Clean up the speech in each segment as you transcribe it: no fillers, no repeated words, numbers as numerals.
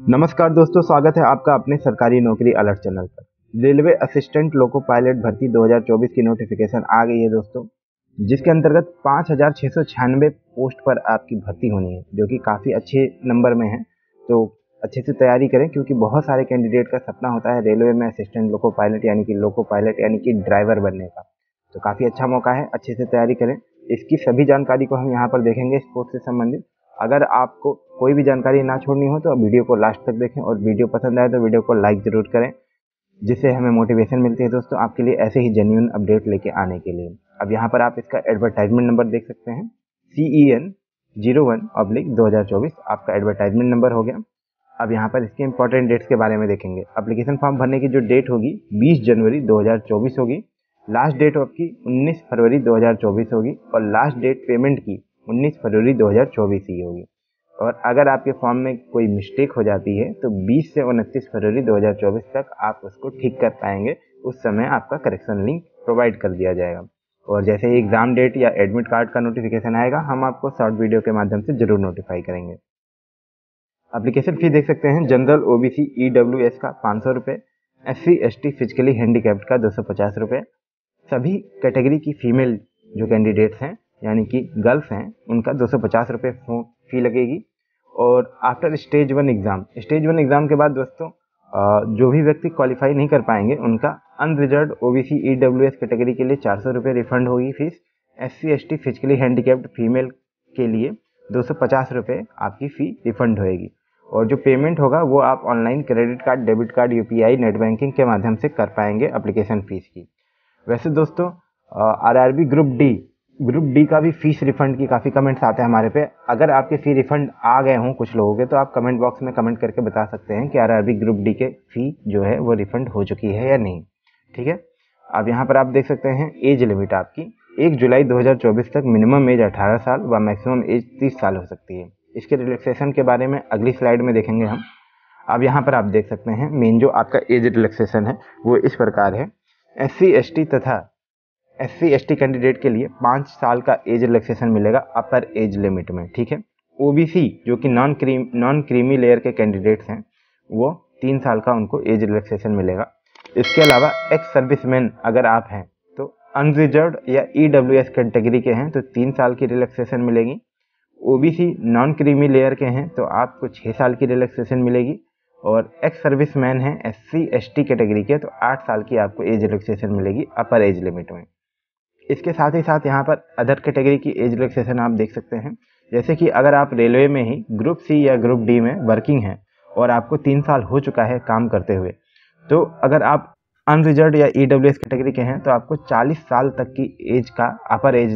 नमस्कार दोस्तों, स्वागत है आपका अपने सरकारी नौकरी अलर्ट चैनल पर। रेलवे असिस्टेंट लोको पायलट भर्ती 2024 की नोटिफिकेशन आ गई है दोस्तों, जिसके अंतर्गत 5,696 पोस्ट पर आपकी भर्ती होनी है, जो कि काफ़ी अच्छे नंबर में है। तो अच्छे से तैयारी करें, क्योंकि बहुत सारे कैंडिडेट का सपना होता है रेलवे में असिस्टेंट लोको पायलट यानी कि ड्राइवर बनने का। तो काफ़ी अच्छा मौका है, अच्छे से तैयारी करें। इसकी सभी जानकारी को हम यहाँ पर देखेंगे इस पोस्ट से संबंधित। अगर आपको कोई भी जानकारी ना छोड़नी हो तो आप वीडियो को लास्ट तक देखें, और वीडियो पसंद आए तो वीडियो को लाइक ज़रूर करें, जिससे हमें मोटिवेशन मिलती है दोस्तों आपके लिए ऐसे ही जेन्युइन अपडेट लेके आने के लिए। अब यहाँ पर आप इसका एडवर्टाइजमेंट नंबर देख सकते हैं, CEN 01/2024 आपका एडवर्टाइजमेंट नंबर हो गया। अब यहाँ पर इसके इंपॉर्टेंट डेट्स के बारे में देखेंगे। एप्लीकेशन फॉर्म भरने की जो डेट होगी 20 जनवरी 2024 होगी। लास्ट डेट आपकी 19 फरवरी 2024 होगी, और लास्ट डेट पेमेंट की 19 फरवरी 2024 ही होगी। और अगर आपके फॉर्म में कोई मिस्टेक हो जाती है तो 20 से 29 फरवरी 2024 तक आप उसको ठीक कर पाएंगे। उस समय आपका करेक्शन लिंक प्रोवाइड कर दिया जाएगा। और जैसे ही एग्ज़ाम डेट या एडमिट कार्ड का नोटिफिकेशन आएगा, हम आपको शॉर्ट वीडियो के माध्यम से जरूर नोटिफाई करेंगे। एप्लीकेशन फी देख सकते हैं, जनरल OBC EWS का 500 रुपये, SC ST फिजिकली हैंडीकैप्ड का 250 रुपये। सभी कैटेगरी की फीमेल जो कैंडिडेट्स हैं यानी कि गर्ल्स हैं, उनका 250 रुपये फी लगेगी। और आफ्टर स्टेज 1 एग्ज़ाम के बाद दोस्तों जो भी व्यक्ति क्वालिफाई नहीं कर पाएंगे, उनका अनरिजर्व OBC EWS कैटेगरी के लिए 400 रुपये रिफंड होगी fees. SC ST physically handicapped female के लिए 250 रुपये आपकी फ़ी रिफंड होएगी। और जो पेमेंट होगा वो आप online credit card, debit card, UPI, net banking के माध्यम से कर पाएंगे एप्लीकेशन फ़ीस की। वैसे दोस्तों RRB ग्रुप डी का भी फीस रिफंड की काफ़ी कमेंट्स आते हैं हमारे पे। अगर आपके फ़ी रिफंड आ गए हों कुछ लोगों के, तो आप कमेंट बॉक्स में कमेंट करके बता सकते हैं कि RRB ग्रुप डी के फ़ी जो है वो रिफंड हो चुकी है या नहीं। ठीक है। अब यहाँ पर आप देख सकते हैं एज लिमिट आपकी 1 जुलाई 2024 तक मिनिमम एज 18 साल व मैक्सिमम एज 30 साल हो सकती है। इसके रिलैक्सेशन के बारे में अगली स्लाइड में देखेंगे हम। अब यहाँ पर आप देख सकते हैं मेन जो आपका एज रिलैक्सेशन है वो इस प्रकार है। SC ST कैंडिडेट के लिए 5 साल का एज रिलैक्सेशन मिलेगा अपर एज लिमिट में। ठीक है। OBC जो कि नॉन क्रीमी लेयर के कैंडिडेट्स हैं, वो 3 साल का उनको एज रिलैक्सेशन मिलेगा। इसके अलावा एक्स सर्विसमैन अगर आप हैं तो अनरिजर्व्ड या EWS कैटेगरी के हैं तो 3 साल की रिलैक्सेशन मिलेगी। OBC नॉन क्रीमी लेयर के हैं तो आपको 6 साल की रिलैक्सेशन मिलेगी। और एक्स सर्विसमैन हैं SC ST कैटेगरी के तो 8 साल की आपको एज रिलैक्सेशन मिलेगी अपर एज लिमिट में। इसके साथ ही साथ यहाँ पर अदर कैटेगरी की एज रिलैक्सेशन आप देख सकते हैं, जैसे कि अगर आप रेलवे में ही ग्रुप C या ग्रुप D में वर्किंग हैं और आपको 3 साल हो चुका है काम करते हुए, तो अगर आप अनरिजर्व्ड या EWS कैटेगरी के हैं तो आपको 40 साल तक की एज का अपर एज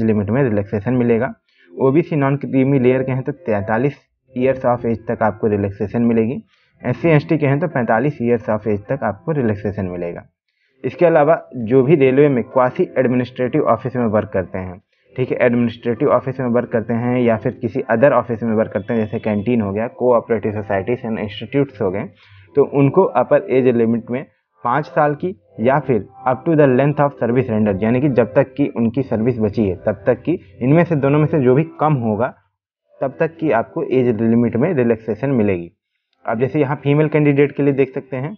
लिमिट में रिलैक्सेशन मिलेगा। OBC नॉन क्रीमी लेयर के हैं तो 43 ईयर्स ऑफ एज तक आपको रिलैक्सेशन मिलेगी। SC ST के हैं तो 45 ईयर्स ऑफ एज तक आपको रिलैक्सेशन मिलेगा। इसके अलावा जो भी रेलवे में क्वासी एडमिनिस्ट्रेटिव ऑफिस में वर्क करते हैं, ठीक है, एडमिनिस्ट्रेटिव ऑफिस में वर्क करते हैं या फिर किसी अदर ऑफिस में वर्क करते हैं, जैसे कैंटीन हो गया, कोऑपरेटिव सोसाइटीज एंड इंस्टीट्यूट्स हो गए, तो उनको अपर एज लिमिट में 5 साल की या फिर up to the length of service render, यानी कि जब तक कि उनकी सर्विस बची है तब तक की, इनमें से दोनों में से जो भी कम होगा तब तक की आपको एज लिमिट में रिलैक्सेशन मिलेगी। अब जैसे यहाँ फीमेल कैंडिडेट के लिए देख सकते हैं,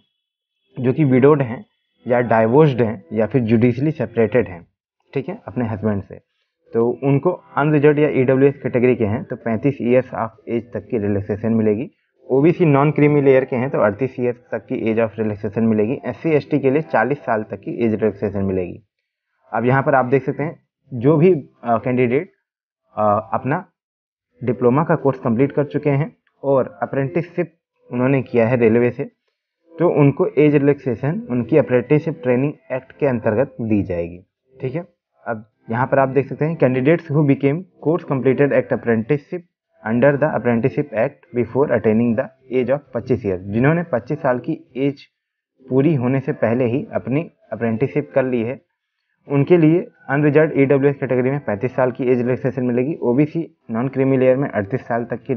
जो कि विडोड हैं या डाइवोर्स्ड हैं या फिर जुडिशली सेपरेटेड हैं, ठीक है, अपने हस्बैंड से, तो उनको अनरिजर्व्ड या EWS कैटेगरी के हैं तो 35 ईयर्स ऑफ एज तक की रिलैक्सेशन मिलेगी। OBC नॉन क्रीमी लेयर के हैं तो 38 ईयर्स तक की एज ऑफ रिलैक्सेशन मिलेगी। SC ST के लिए 40 साल तक की एज रिलैक्सेशन मिलेगी। अब यहाँ पर आप देख सकते हैं जो भी कैंडिडेट अपना डिप्लोमा का कोर्स कंप्लीट कर चुके हैं और अप्रेंटिसशिप उन्होंने किया है रेलवे से, तो उनको एज रिलैक्सेशन उनकी अप्रेंटिसशिप ट्रेनिंग एक्ट के अंतर्गत दी जाएगी। ठीक है। अब यहाँ पर आप देख सकते हैं candidates who became course completed act apprenticeship under the apprenticeship act before attaining the age of 25 year, जिन्होंने 25 साल की एज पूरी होने से पहले ही अपनी अप्रेंटिसशिप कर ली है, उनके लिए अनरिजर्व्ड EWS कैटेगरी में 35 साल की एज रिलैक्सेशन मिलेगी। OBC नॉन क्रीमी लेयर में 38 साल तक की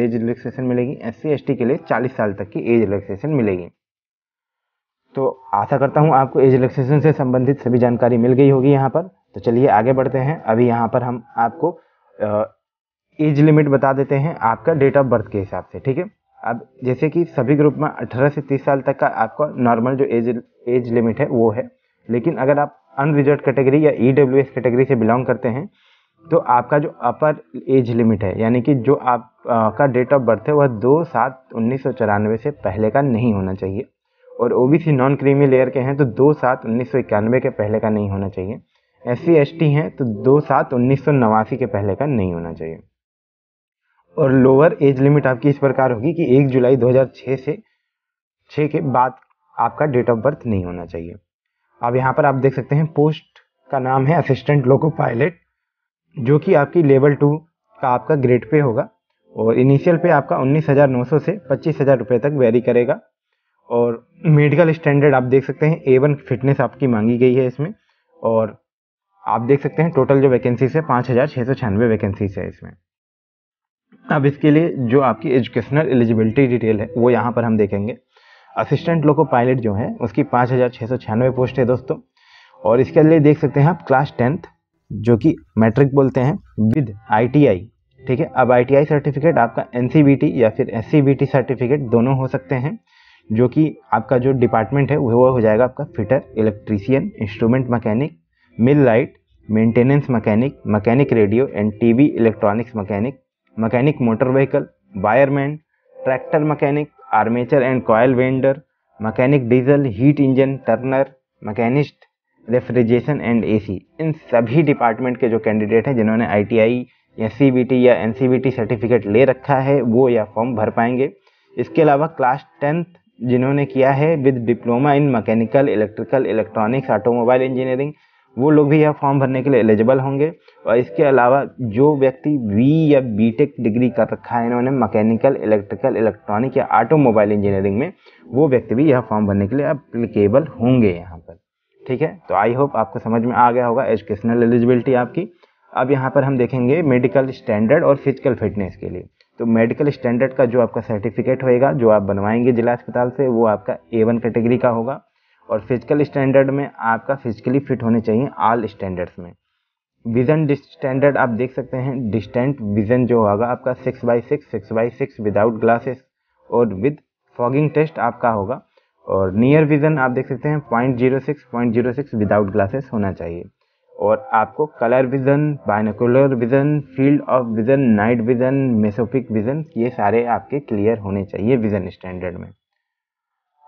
एज रिलैक्सेशन मिलेगी। SC ST के लिए 40 साल तक की एज रिलैक्सेशन मिलेगी। तो आशा करता हूँ आपको एज रिलैक्सेशन से संबंधित सभी जानकारी मिल गई होगी यहाँ पर। तो चलिए आगे बढ़ते हैं। अभी यहाँ पर हम आपको एज लिमिट बता देते हैं आपका डेट ऑफ बर्थ के हिसाब से। ठीक है। अब जैसे कि सभी ग्रुप में 18 से 30 साल तक का आपका नॉर्मल जो एज लिमिट है वो है, लेकिन अगर आप अनरिजर्व कैटेगरी या EWS कैटेगरी से बिलोंग करते हैं तो आपका जो अपर एज लिमिट है, यानी कि जो आप का डेट ऑफ बर्थ है वह 2/7/1994 से पहले का नहीं होना चाहिए। और OBC नॉन क्रीमी लेयर के हैं तो 2/7/1991 के पहले का नहीं होना चाहिए। SC ST हैं तो 2/7/1989 के पहले का नहीं होना चाहिए। और लोअर एज लिमिट आपकी इस प्रकार होगी कि 1 जुलाई 2006 से 6 के बाद आपका डेट ऑफ बर्थ नहीं होना चाहिए। अब यहाँ पर आप देख सकते हैं पोस्ट का नाम है असिस्टेंट लोको पायलट, जो कि आपकी लेवल 2 का आपका ग्रेड पे होगा और इनिशियल पे आपका 19,900 से 25,000 रुपये तक वेरी करेगा। और मेडिकल स्टैंडर्ड आप देख सकते हैं A1 फिटनेस आपकी मांगी गई है इसमें। और आप देख सकते हैं टोटल जो वैकेंसीज है 5,696 वैकेंसीज है इसमें। अब इसके लिए जो आपकी एजुकेशनल एलिजिबिलिटी डिटेल है वो यहाँ पर हम देखेंगे। असिस्टेंट लोको पायलट जो है उसकी 5,696 पोस्ट है दोस्तों। और इसके लिए देख सकते हैं आप क्लास 10th जो कि मैट्रिक बोलते हैं विद ITI, ठीक है। अब ITI सर्टिफिकेट आपका NCBT या फिर SCBT सर्टिफिकेट दोनों हो सकते हैं, जो कि आपका जो डिपार्टमेंट है वो हो जाएगा आपका fitter, electrician, instrument mechanic, mill light, maintenance mechanic, mechanic radio and TV electronics mechanic, mechanic motor vehicle, wireman, tractor mechanic, armature and coil vendor, mechanic diesel, heat engine Turner, machinist, refrigeration and AC। इन सभी department के जो candidate हैं जिन्होंने ITI या CBT या NCBT certificate ले रखा है वो यह फॉर्म भर पाएंगे। इसके अलावा क्लास 10th जिन्होंने किया है with diploma in mechanical, electrical, electronics, automobile engineering, वो लोग भी यह फॉर्म भरने के लिए एलिजिबल होंगे। और इसके अलावा जो व्यक्ति B या BTech डिग्री कर रखा है इन्होंने मैकेनिकल, इलेक्ट्रिकल, इलेक्ट्रॉनिक या ऑटोमोबाइल इंजीनियरिंग में, वो व्यक्ति भी यह फॉर्म भरने के लिए एप्लीकेबल होंगे यहाँ पर, ठीक है। तो आई होप आपको समझ में आ गया होगा एजुकेशनल एलिजिबिलिटी आपकी। अब यहाँ पर हम देखेंगे मेडिकल स्टैंडर्ड और फिजिकल फिटनेस के लिए। तो मेडिकल स्टैंडर्ड का जो आपका सर्टिफिकेट होएगा जो आप बनवाएंगे जिला अस्पताल से वो आपका A1 कैटेगरी का होगा। और फिजिकल स्टैंडर्ड में आपका फिजिकली फिट होने चाहिए ऑल स्टैंडर्ड्स में। विजन स्टैंडर्ड आप देख सकते हैं, डिस्टेंट विजन जो होगा आपका 6/6, 6/6 विदाउट ग्लासेस और विद फॉगिंग टेस्ट आपका होगा। और नियर विजन आप देख सकते हैं 0.06 विदाउट ग्लासेस होना चाहिए। और आपको colour vision, binocular vision, field of vision, night vision, mesopic vision, ये सारे आपके क्लियर होने चाहिए विजन स्टैंडर्ड में।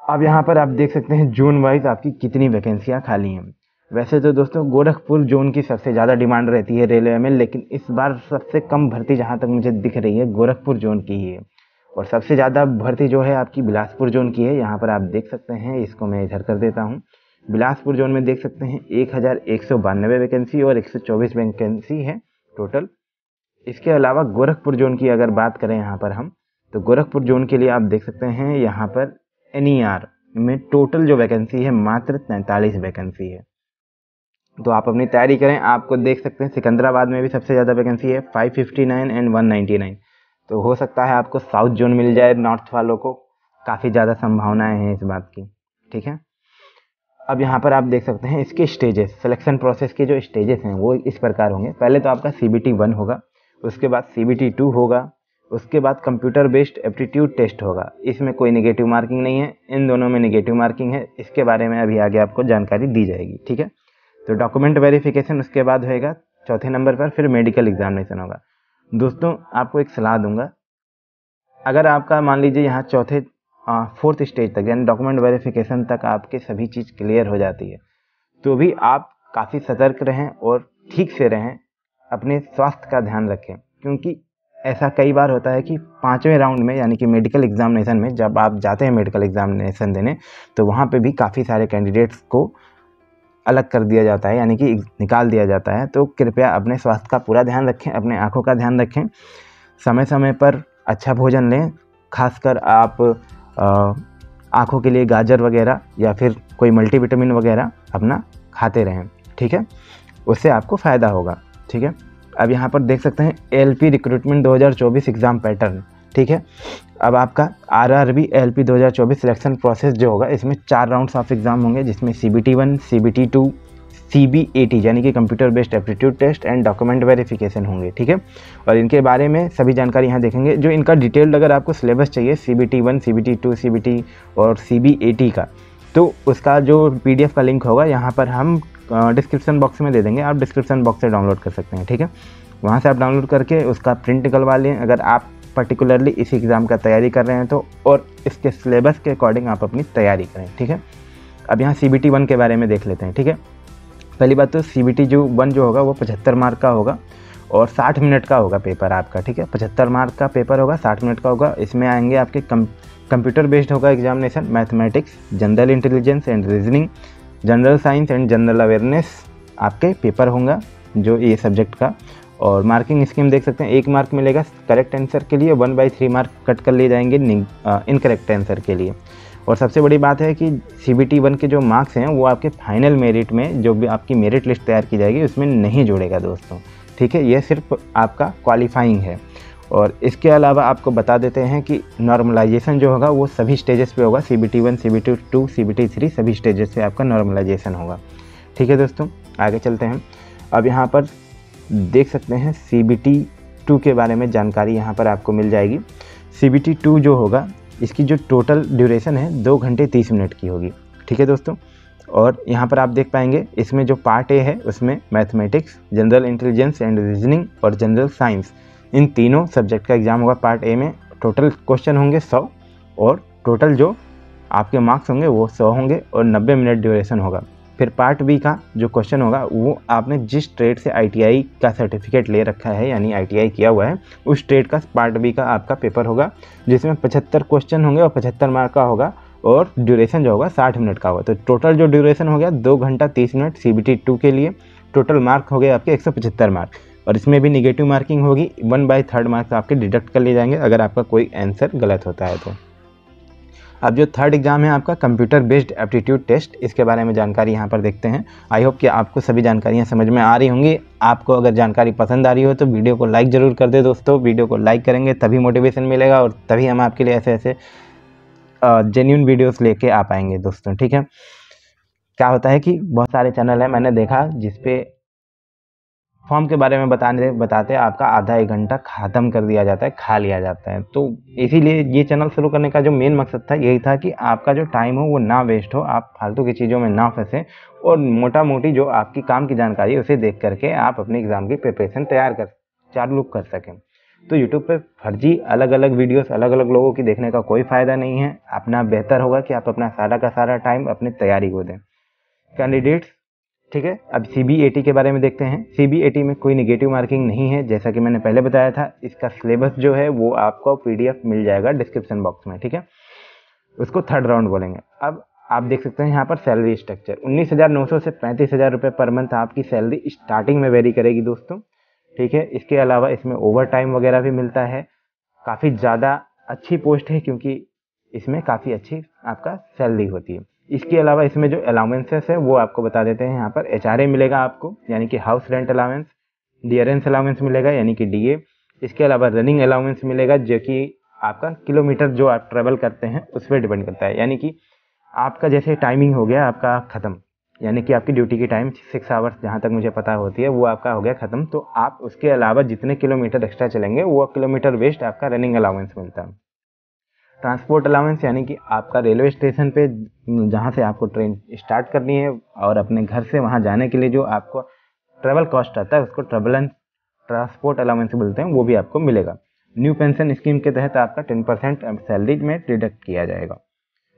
अब यहाँ पर आप देख सकते हैं जोन वाइज आपकी कितनी वैकेंसियाँ खाली हैं। वैसे तो दोस्तों गोरखपुर जोन की सबसे ज़्यादा डिमांड रहती है रेलवे में, लेकिन इस बार सबसे कम भर्ती जहाँ तक मुझे दिख रही है गोरखपुर जोन की ही है। और सबसे ज़्यादा भर्ती जो है आपकी बिलासपुर जोन की है। यहाँ पर आप देख सकते हैं, इसको मैं इधर कर देता हूँ। बिलासपुर जोन में देख सकते हैं 1,192 वैकेंसी और 124 वैकेंसी है टोटल। इसके अलावा गोरखपुर जोन की अगर बात करें यहाँ पर हम, तो गोरखपुर जोन के लिए आप देख सकते हैं यहाँ पर NER में टोटल जो वैकेंसी है मात्र 43 वैकेंसी है। तो आप अपनी तैयारी करें। आपको देख सकते हैं सिकंदराबाद में भी सबसे ज़्यादा वैकेंसी है 559 एंड 199। तो हो सकता है आपको साउथ जोन मिल जाए, नॉर्थ वालों को काफ़ी ज़्यादा संभावनाएं हैं इस बात की, ठीक है। अब यहाँ पर आप देख सकते हैं इसके स्टेजेस, सिलेक्शन प्रोसेस के जो स्टेजेस हैं वो इस प्रकार होंगे। पहले तो आपका CBT 1 होगा, उसके बाद CBT 2 होगा, उसके बाद कंप्यूटर बेस्ड एप्टीट्यूड टेस्ट होगा। इसमें कोई नेगेटिव मार्किंग नहीं है, इन दोनों में नेगेटिव मार्किंग है। इसके बारे में अभी आगे आपको जानकारी दी जाएगी, ठीक है। तो डॉक्यूमेंट वेरिफिकेशन उसके बाद होएगा, चौथे नंबर पर फिर मेडिकल एग्जामिनेशन होगा। दोस्तों आपको एक सलाह दूंगा, अगर आपका मान लीजिए यहाँ चौथे 4th स्टेज तक यानी डॉक्यूमेंट वेरिफिकेशन तक आपके सभी चीज़ क्लियर हो जाती है, तो भी आप काफ़ी सतर्क रहें और ठीक से रहें, अपने स्वास्थ्य का ध्यान रखें। क्योंकि ऐसा कई बार होता है कि 5वें राउंड में यानी कि मेडिकल एग्जामिनेशन में जब आप जाते हैं मेडिकल एग्जामिनेशन देने, तो वहाँ पे भी काफ़ी सारे कैंडिडेट्स को अलग कर दिया जाता है, यानी कि निकाल दिया जाता है। तो कृपया अपने स्वास्थ्य का पूरा ध्यान रखें, अपने आँखों का ध्यान रखें, समय समय पर अच्छा भोजन लें। खासकर आप आँखों के लिए गाजर वगैरह या फिर कोई मल्टीविटामिन वगैरह अपना खाते रहें, ठीक है, उससे आपको फ़ायदा होगा, ठीक है। अब यहाँ पर देख सकते हैं LP रिक्रूटमेंट 2024 एग्ज़ाम पैटर्न, ठीक है। अब आपका RRB LP 2024 सिलेक्शन प्रोसेस जो होगा, इसमें 4 राउंड्स ऑफ एग्ज़ाम होंगे, जिसमें CBT 1, CBT 2, CBAT यानी कि computer based aptitude test and document verification होंगे, ठीक है। और इनके बारे में सभी जानकारी यहाँ देखेंगे। जो इनका डिटेल्ड अगर आपको सिलेबस चाहिए CBT1, CBT2, CBT और CBAT का, तो उसका जो PDF का लिंक होगा यहाँ पर हम डिस्क्रिप्शन बॉक्स में दे देंगे, आप डिस्क्रिप्शन बॉक्स से डाउनलोड कर सकते हैं, ठीक है। वहाँ से आप डाउनलोड करके उसका प्रिंट निकलवा लें अगर आप पर्टिकुलरली इस एग्ज़ाम का तैयारी कर रहे हैं तो, और इसके सिलेबस के अकॉर्डिंग आप अपनी तैयारी करें, ठीक है। अब यहाँ CBT1 के बारे में देख लेते हैं, ठीक है। पहली बात तो CBT1 जो होगा वो 75 मार्क का होगा और 60 मिनट का होगा पेपर आपका, ठीक है। 75 मार्क का पेपर होगा, 60 मिनट का होगा। इसमें आएंगे आपके कंप्यूटर बेस्ड होगा examination, mathematics, general intelligence and reasoning, general science and general awareness आपके पेपर होगा जो ये सब्जेक्ट का। और मार्किंग स्कीम देख सकते हैं, 1 मार्क मिलेगा करेक्ट आंसर के लिए, 1/3 मार्क कट कर लिए जाएंगे इनकरेक्ट आंसर के लिए। और सबसे बड़ी बात है कि CBT1 के जो मार्क्स हैं वो आपके फाइनल मेरिट में, जो भी आपकी मेरिट लिस्ट तैयार की जाएगी उसमें नहीं जोड़ेगा दोस्तों, ठीक है। ये सिर्फ आपका क्वालिफाइंग है। और इसके अलावा आपको बता देते हैं कि नॉर्मलाइजेशन जो होगा वो सभी स्टेजेस पे होगा, CBT1, CBT2, CBT3 सभी स्टेजेस पे आपका नॉर्मलाइजेशन होगा, ठीक है दोस्तों। आगे चलते हैं। अब यहाँ पर देख सकते हैं CBT2 के बारे में जानकारी यहाँ पर आपको मिल जाएगी। CBT2 जो होगा इसकी जो टोटल ड्यूरेशन है 2 घंटे 30 मिनट की होगी, ठीक है दोस्तों। और यहाँ पर आप देख पाएंगे इसमें जो पार्ट ए है उसमें mathematics, general intelligence and reasoning और जनरल साइंस, इन तीनों सब्जेक्ट का एग्जाम होगा। पार्ट ए में टोटल क्वेश्चन होंगे 100 और टोटल जो आपके मार्क्स होंगे वो 100 होंगे और 90 मिनट ड्यूरेशन होगा। फिर पार्ट बी का जो क्वेश्चन होगा वो आपने जिस ट्रेड से ITI का सर्टिफिकेट ले रखा है यानी ITI किया हुआ है उस ट्रेड का पार्ट बी का आपका पेपर होगा, जिसमें 75 क्वेश्चन होंगे और 75 मार्क का होगा और ड्यूरेशन जो होगा 60 मिनट का होगा। तो टोटल जो ड्यूरेशन हो गया 2 घंटा 30 मिनट CBT2 के लिए। टोटल मार्क हो गए आपके 175 मार्क और इसमें भी निगेटिव मार्किंग होगी, 1/3 मार्क्स आपके डिडक्ट कर लिए जाएंगे अगर आपका कोई आंसर गलत होता है तो। अब जो थर्ड एग्जाम है आपका कंप्यूटर बेस्ड एप्टीट्यूड टेस्ट, इसके बारे में जानकारी यहाँ पर देखते हैं। आई होप कि आपको सभी जानकारियाँ समझ में आ रही होंगी। आपको अगर जानकारी पसंद आ रही हो तो वीडियो को लाइक ज़रूर कर दे दोस्तों। वीडियो को लाइक करेंगे तभी मोटिवेशन मिलेगा और तभी हम आपके लिए ऐसे ऐसे जेन्युइन वीडियोस लेके आ पाएंगे दोस्तों, ठीक है। क्या होता है कि बहुत सारे चैनल हैं मैंने देखा जिसपे फॉर्म के बारे में बताते आपका आधा 1 घंटा ख़त्म कर दिया जाता है, खा लिया जाता है। तो इसीलिए ये चैनल शुरू करने का जो मेन मकसद था यही था कि आपका जो टाइम हो वो ना वेस्ट हो, आप फालतू की चीज़ों में ना फंसें और मोटा मोटी जो आपकी काम की जानकारी है उसे देख करके आप अपने एग्ज़ाम की प्रिपरेशन चालू कर सकें। तो यूट्यूब पे फर्जी अलग अलग वीडियोस अलग अलग लोगों की देखने का कोई फ़ायदा नहीं है। अपना बेहतर होगा कि आप अपना सारा का सारा टाइम अपनी तैयारी को दें। कैंडिडेट्स, ठीक है। अब CBAT के बारे में देखते हैं। CBAT में कोई निगेटिव मार्किंग नहीं है, जैसा कि मैंने पहले बताया था। इसका सिलेबस जो है वो आपको PDF मिल जाएगा डिस्क्रिप्शन बॉक्स में, ठीक है। उसको थर्ड राउंड बोलेंगे। अब आप देख सकते हैं यहाँ पर सैलरी स्ट्रक्चर 19,900 से 35,000 रुपये पर मंथ आपकी सैलरी स्टार्टिंग में वेरी करेगी दोस्तों, ठीक है। इसके अलावा इसमें ओवर टाइम वगैरह भी मिलता है। काफ़ी ज़्यादा अच्छी पोस्ट है क्योंकि इसमें काफ़ी अच्छी आपका सैलरी होती है। इसके अलावा इसमें जो अलाउंसेस है वो आपको बता देते हैं। यहाँ पर HRA मिलेगा आपको यानी कि house rent allowance, dearness allowance मिलेगा यानी कि DA। इसके अलावा रनिंग अलाउंस मिलेगा जो कि आपका किलोमीटर जो आप ट्रेवल करते हैं उस पर डिपेंड करता है। यानी कि आपका जैसे टाइमिंग हो गया आपका ख़त्म, यानी कि आपकी ड्यूटी की टाइम 6 आवर्स जहाँ तक मुझे पता होती है वो आपका हो गया ख़त्म, तो आप उसके अलावा जितने किलोमीटर एक्स्ट्रा चलेंगे वो किलोमीटर वेस्ट आपका रनिंग अलाउंस मिलता है। ट्रांसपोर्ट अलाउंस यानी कि आपका रेलवे स्टेशन पे जहाँ से आपको ट्रेन स्टार्ट करनी है और अपने घर से वहाँ जाने के लिए जो आपको ट्रैवल कॉस्ट आता है उसको ट्रैवल एंड ट्रांसपोर्ट अलाउंस बोलते हैं, वो भी आपको मिलेगा। न्यू पेंशन स्कीम के तहत आपका 10% सैलरी में डिडक्ट किया जाएगा,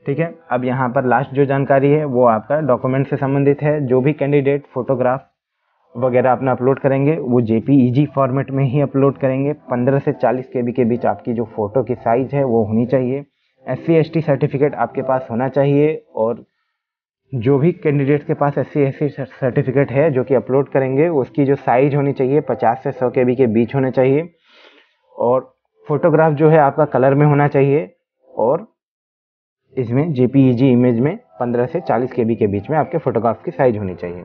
ठीक है। अब यहाँ पर लास्ट जो जानकारी है वो आपका डॉक्यूमेंट से संबंधित है। जो भी कैंडिडेट फोटोग्राफ वगैरह अपना अपलोड करेंगे वो JPEG फॉर्मेट में ही अपलोड करेंगे। 15 से 40 KB के बीच आपकी जो फ़ोटो की साइज़ है वो होनी चाहिए। SC/ST सर्टिफिकेट आपके पास होना चाहिए और जो भी कैंडिडेट के पास SC/ST सर्टिफिकेट है जो कि अपलोड करेंगे उसकी जो साइज़ होनी चाहिए 50 से 100 KB के बीच होने चाहिए और फोटोग्राफ जो है आपका कलर में होना चाहिए और इसमें JPEG इमेज में 15 से 40 KB के बीच में आपके फोटोग्राफ की साइज़ होनी चाहिए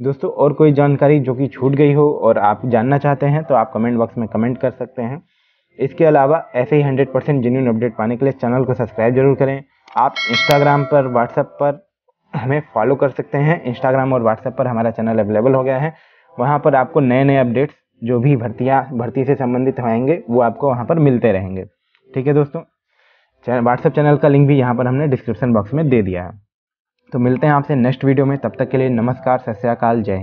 दोस्तों। और कोई जानकारी जो कि छूट गई हो और आप जानना चाहते हैं तो आप कमेंट बॉक्स में कमेंट कर सकते हैं। इसके अलावा ऐसे ही 100% जेन्युइन अपडेट पाने के लिए चैनल को सब्सक्राइब जरूर करें। आप इंस्टाग्राम पर, व्हाट्सएप पर, हमें फॉलो कर सकते हैं। इंस्टाग्राम और व्हाट्सएप पर हमारा चैनल अवेलेबल हो गया है। वहाँ पर आपको नए नए अपडेट्स जो भी भर्ती से संबंधित होंगे वो आपको वहाँ पर मिलते रहेंगे। ठीक है दोस्तों, व्हाट्सएप चैनल का लिंक भी यहाँ पर हमने डिस्क्रिप्शन बॉक्स में दे दिया है। तो मिलते हैं आपसे नेक्स्ट वीडियो में, तब तक के लिए नमस्कार, सत श्री अकाल, जय हिंद।